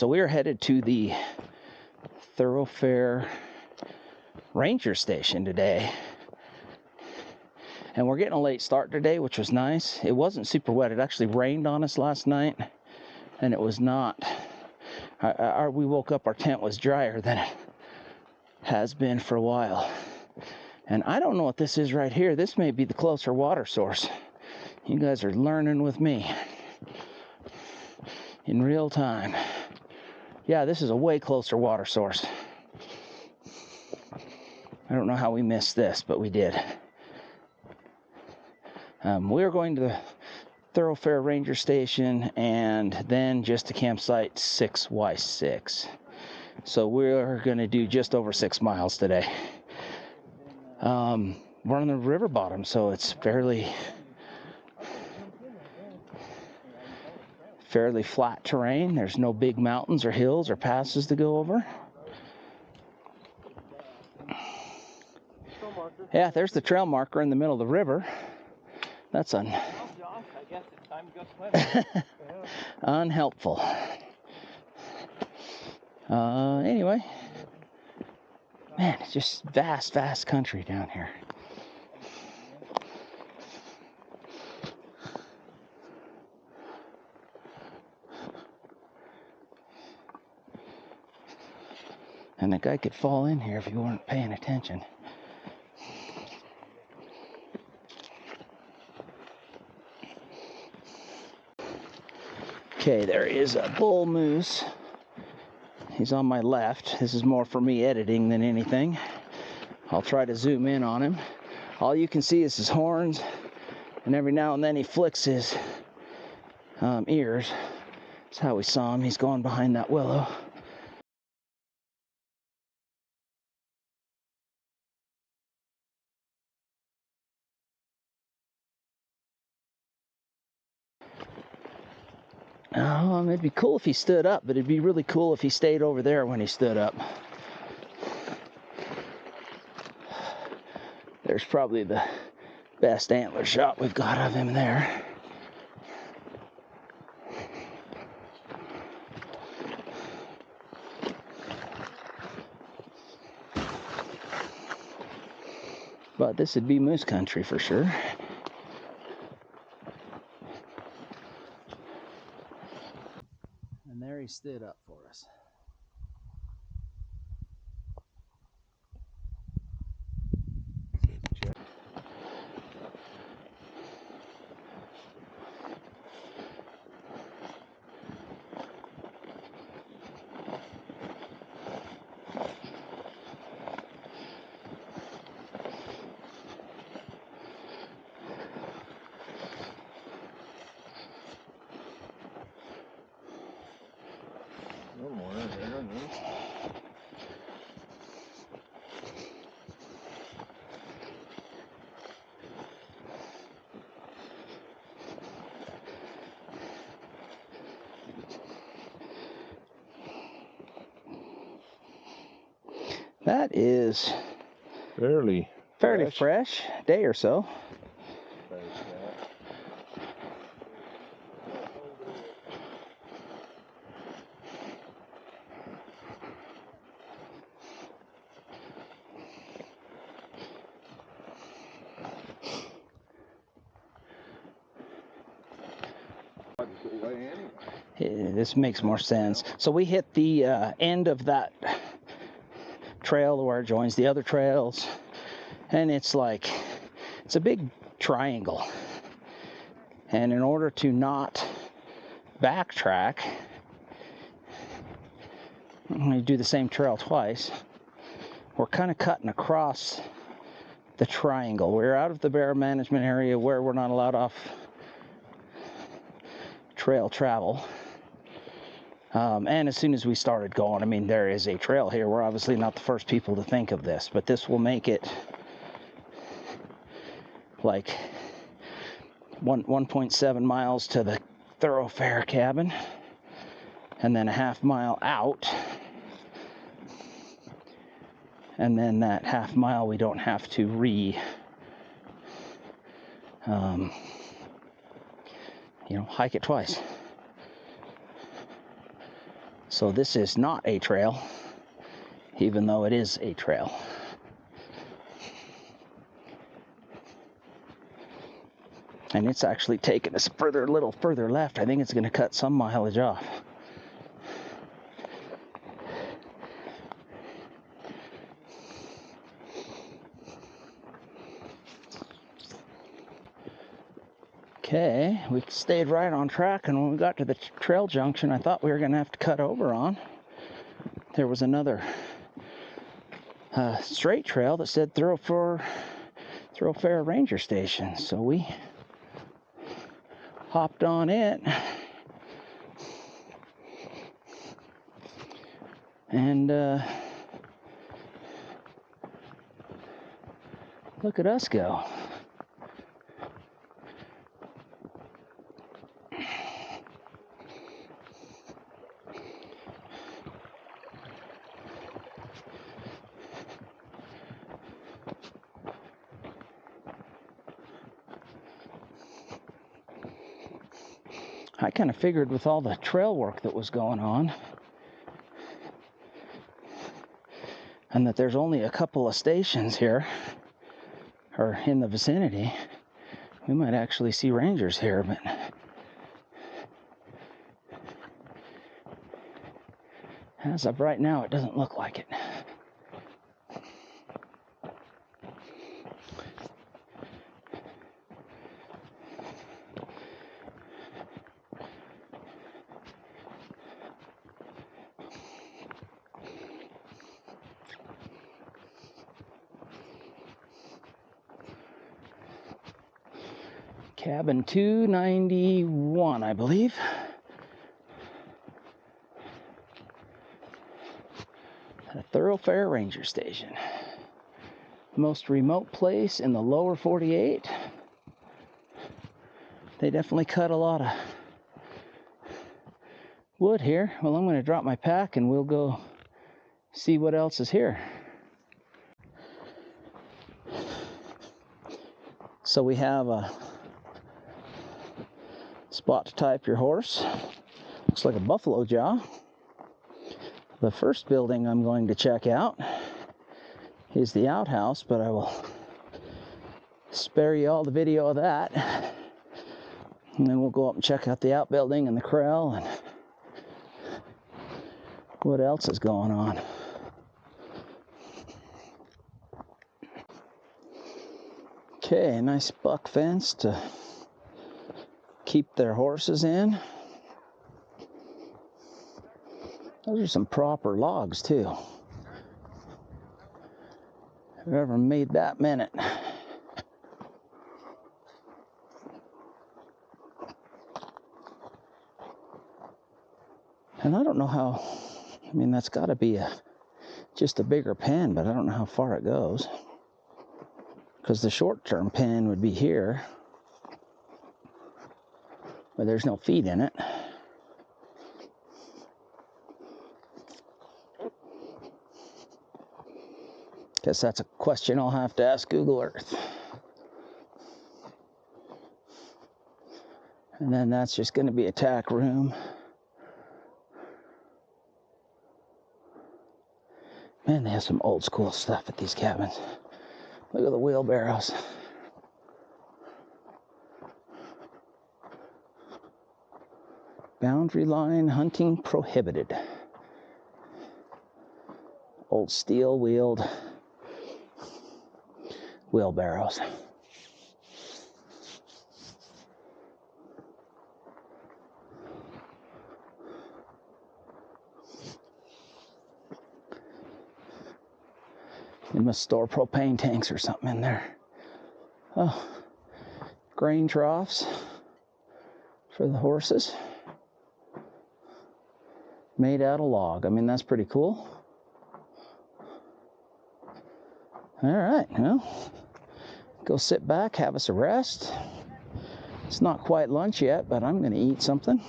So we are headed to the Thorofare Ranger Station today. And we're getting a late start today, which was nice. It wasn't super wet. It actually rained on us last night, and it was not. We woke up, our tent was drier than it has been for a while. And I don't know what this is right here. This may be the closer water source. You guys are learning with me in real time. Yeah, this is a way closer water source. I don't know how we missed this, but we did. We are going to the Thorofare Ranger Station and then just to campsite 6Y6. So we're going to do just over 6 miles today. We're on the river bottom, so it's fairly flat terrain. There's no big mountains or hills or passes to go over. Yeah, there's the trail marker in the middle of the river. That's Well, Josh, I guess it's time to go swimming. unhelpful. Anyway, man, it's just vast country down here. And the guy could fall in here if you weren't paying attention. Okay, there is a bull moose. He's on my left. This is more for me editing than anything. I'll try to zoom in on him. All you can see is his horns, and every now and then he flicks his ears. That's how we saw him. He's going behind that willow. It'd be cool if he stood up, but it'd be really cool if he stayed over there when he stood up. There's probably the best antler shot we've got of him there. But this would be moose country for sure. And there he stood up for us. That is fairly fresh, day or so. This makes more sense. So we hit the end of that trail where it joins the other trails, and it's a big triangle. And in order to not backtrack, I'm going to do the same trail twice. We're kind of cutting across the triangle. We're out of the bear management area where we're not allowed off trail travel. And as soon as we started going, I mean, there is a trail here. We're obviously not the first people to think of this, but this will make it like 1.7 miles to the Thorofare cabin, and then a half mile out, and then that half mile we don't have to hike it twice. So this is not a trail, even though it is a trail. And it's actually taken us a little further left. I think it's going to cut some mileage off. Okay, we stayed right on track, and when we got to the trail junction I thought we were going to have to cut over on, there was another straight trail that said Thorofare Ranger Station. So we hopped on it, and look at us go. I kind of figured with all the trail work that was going on, and that there's only a couple of stations here, or in the vicinity, we might actually see rangers here, but as of right now, it doesn't look like it. Cabin 291, I believe. A Thorofare Ranger Station. Most remote place in the lower 48. They definitely cut a lot of wood here. Well, I'm going to drop my pack and we'll go see what else is here. So we have a spot to tie up your horse. Looks like a buffalo jaw. The first building I'm going to check out is the outhouse, but I will spare you all the video of that. And then we'll go up and check out the outbuilding and the corral and what else is going on. Okay, a nice buck fence to keep their horses in. Those are some proper logs too. Whoever made that meant it. And I don't know how, I mean, that's got to be just a bigger pen, but I don't know how far it goes. Because the short-term pen would be here, but there's no feed in it. Guess that's a question I'll have to ask Google Earth. And then that's just going to be a tack room. Man, they have some old school stuff at these cabins. Look at the wheelbarrows. Boundary line hunting prohibited. Old steel wheeled wheelbarrows. They must store propane tanks or something in there. Oh, grain troughs for the horses. Made out of log. I mean, that's pretty cool. All right, well, go sit back, have us a rest. It's not quite lunch yet, but I'm going to eat something.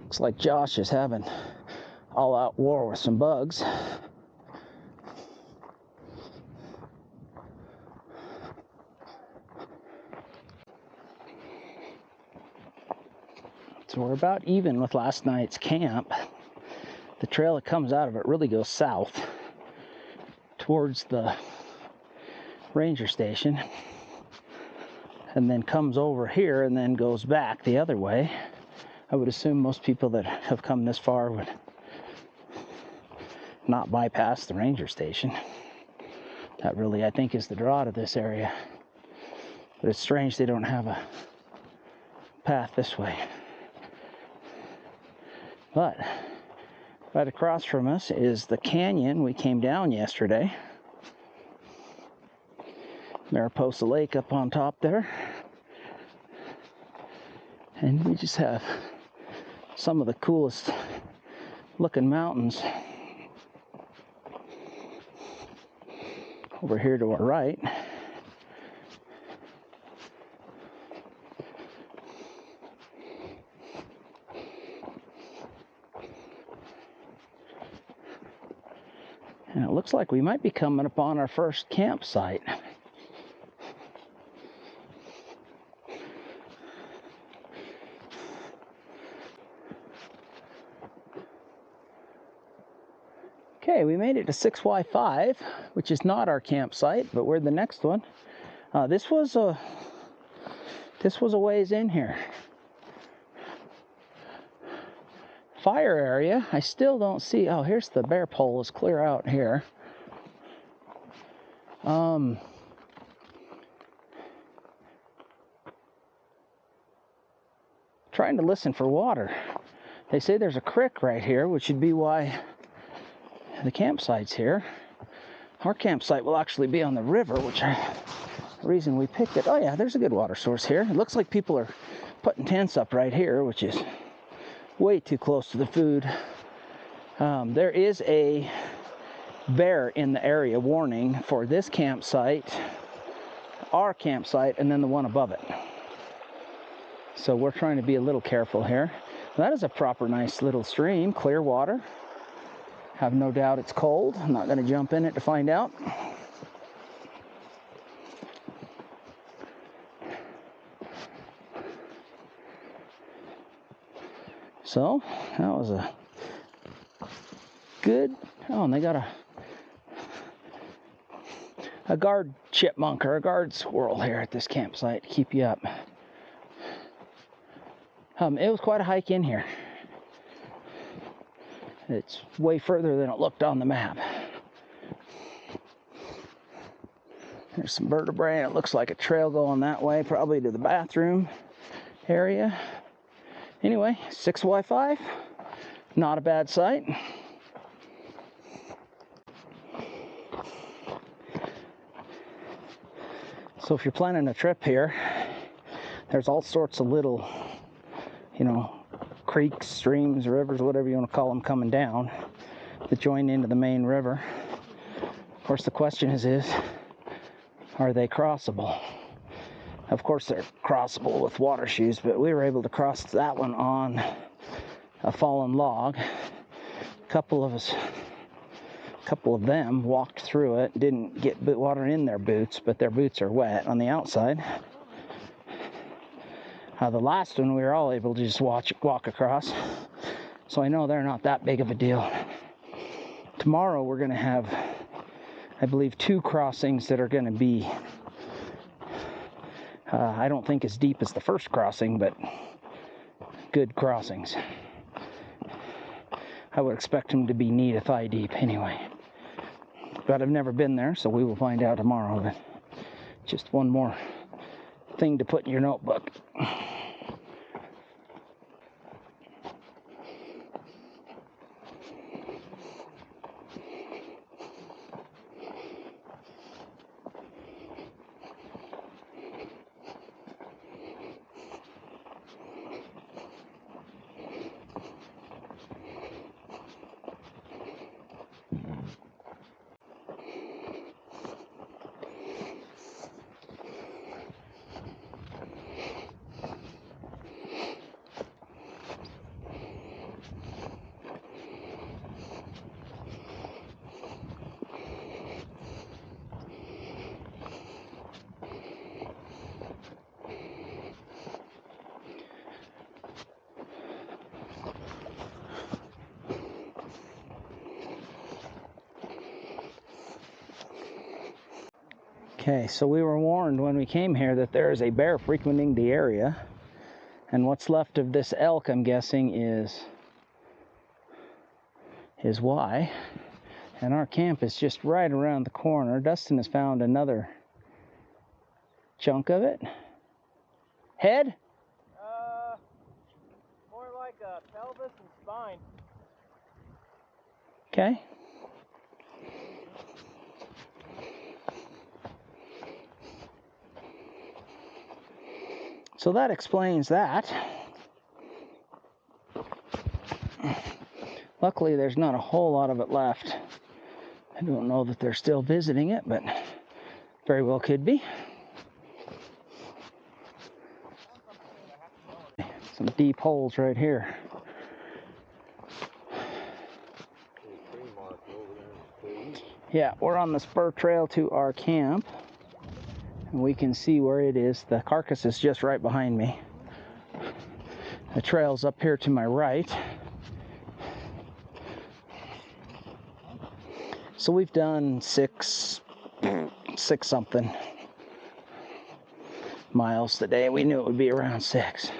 Looks like Josh is having all-out war with some bugs. So we're about even with last night's camp. The trail that comes out of it really goes south towards the ranger station and then comes over here and then goes back the other way. I would assume most people that have come this far would not bypass the ranger station. That really, I think, is the draw to this area. But it's strange they don't have a path this way. But right across from us is the canyon we came down yesterday. Mariposa Lake up on top there. And we just have some of the coolest looking mountains over here to our right. And it looks like we might be coming upon our first campsite. Okay, we made it to 6Y5, which is not our campsite, but we're the next one. This was a ways in here. Fire area, I still don't see. Oh, here's the bear pole is clear out here. Trying to listen for water. They say there's a creek right here, which would be why the campsite's here. Our campsite will actually be on the river, which is the reason we picked it. Oh yeah, there's a good water source here. It looks like people are putting tents up right here, which is way too close to the food. There is a bear in the area, warning, for this campsite, our campsite, and then the one above it. So we're trying to be a little careful here. That is a proper nice little stream, clear water. Have no doubt it's cold. I'm not going to jump in it to find out. So that was a good. Oh, and they got a guard chipmunk or a guard squirrel here at this campsite to keep you up. It was quite a hike in here. It's way further than it looked on the map. There's some vertebrae, and it looks like a trail going that way, probably to the bathroom area. Anyway, 6Y5, not a bad site. So if you're planning a trip here, there's all sorts of little, creeks, streams, rivers, whatever you want to call them, coming down that join into the main river. Of course, the question is are they crossable? Of course, they're crossable with water shoes, but we were able to cross that one on a fallen log. A couple of them walked through it, didn't get water in their boots, but their boots are wet on the outside. The last one we were all able to just walk across, so I know they're not that big of a deal. Tomorrow we're going to have, I believe, 2 crossings that are going to be, I don't think as deep as the first crossing, but good crossings. I would expect them to be knee to thigh deep anyway. But I've never been there, so we will find out tomorrow. But just one more thing to put in your notebook. Okay, so we were warned when we came here that there is a bear frequenting the area. And what's left of this elk, I'm guessing, is why. And our camp is just right around the corner. Dustin has found another chunk of it. Head? More like a pelvis and spine. Okay. So that explains that. Luckily, there's not a whole lot of it left. I don't know that they're still visiting it, but very well could be. Some deep holes right here. Yeah, we're on the spur trail to our camp, and we can see where it is. The carcass is just right behind me. The trail's up here to my right. So we've done six something miles today. We knew it would be around 6.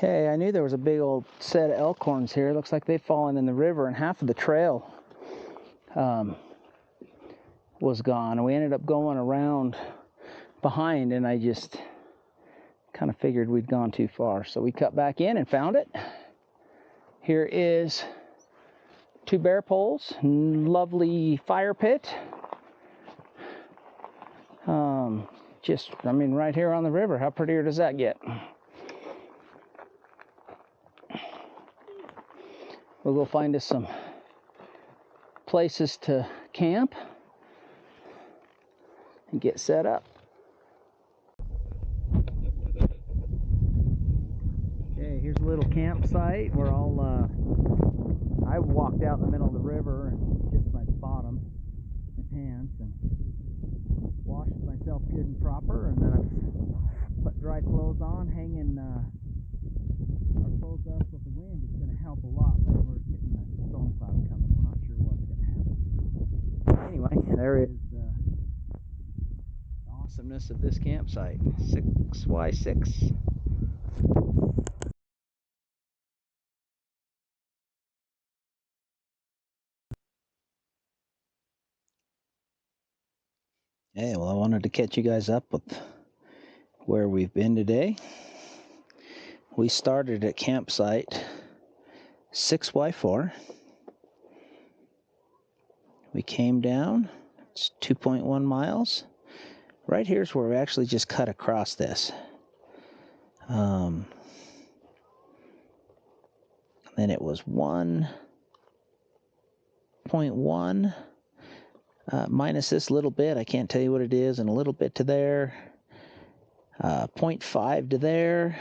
Okay, I knew there was a big old set of elk horns here. It looks like they've fallen in the river, and half of the trail was gone. And we ended up going around behind, and I just kind of figured we'd gone too far. So we cut back in and found it. Here is 2 bear poles, lovely fire pit. Right here on the river. How prettier does that get? We'll go find us some places to camp and get set up. Okay, here's a little campsite. We're all, I walked out in the middle of the river and just my bottom, my pants, and washed myself good and proper, and then I've put dry clothes on, hanging our clothes up with the wind. It's going to help a lot, but we're getting a storm cloud coming. We're not sure what's going to happen. Anyway, there is the awesomeness of this campsite. 6x6. Hey, well, I wanted to catch you guys up with where we've been today. We started at campsite 6x4. We came down, it's 2.1 miles. Right here's where we actually just cut across this. Then it was 1.1 minus this little bit, I can't tell you what it is, and a little bit to there. 0.5 to there.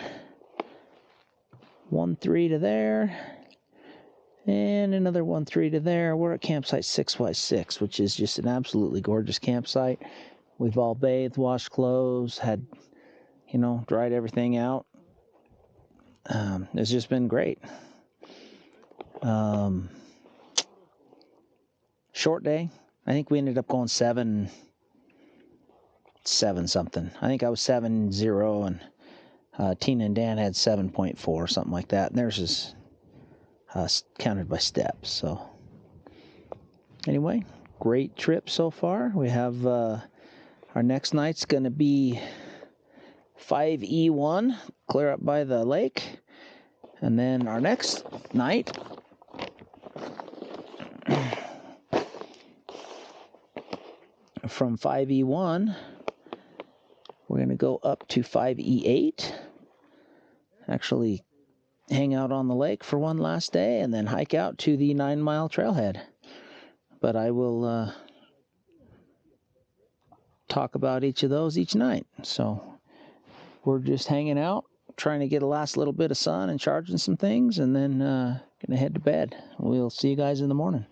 1.3 to there. And another 1.3 to there. We're at campsite 6x6, which is just an absolutely gorgeous campsite. We've all bathed, washed clothes, had, dried everything out. It's just been great. Short day. I think we ended up going 7 something. I think I was 7.0, and Tina and Dan had 7.4, something like that. And theirs is counted by steps. So anyway, great trip so far. We have our next night's going to be 5E1, clear up by the lake. And then our next night, from 5E1, we're going to go up to 5E8. Actually hang out on the lake for one last day and then hike out to the 9-mile trailhead. But I will talk about each of those each night. So we're just hanging out, trying to get a last little bit of sun and charging some things, and then going to head to bed. We'll see you guys in the morning.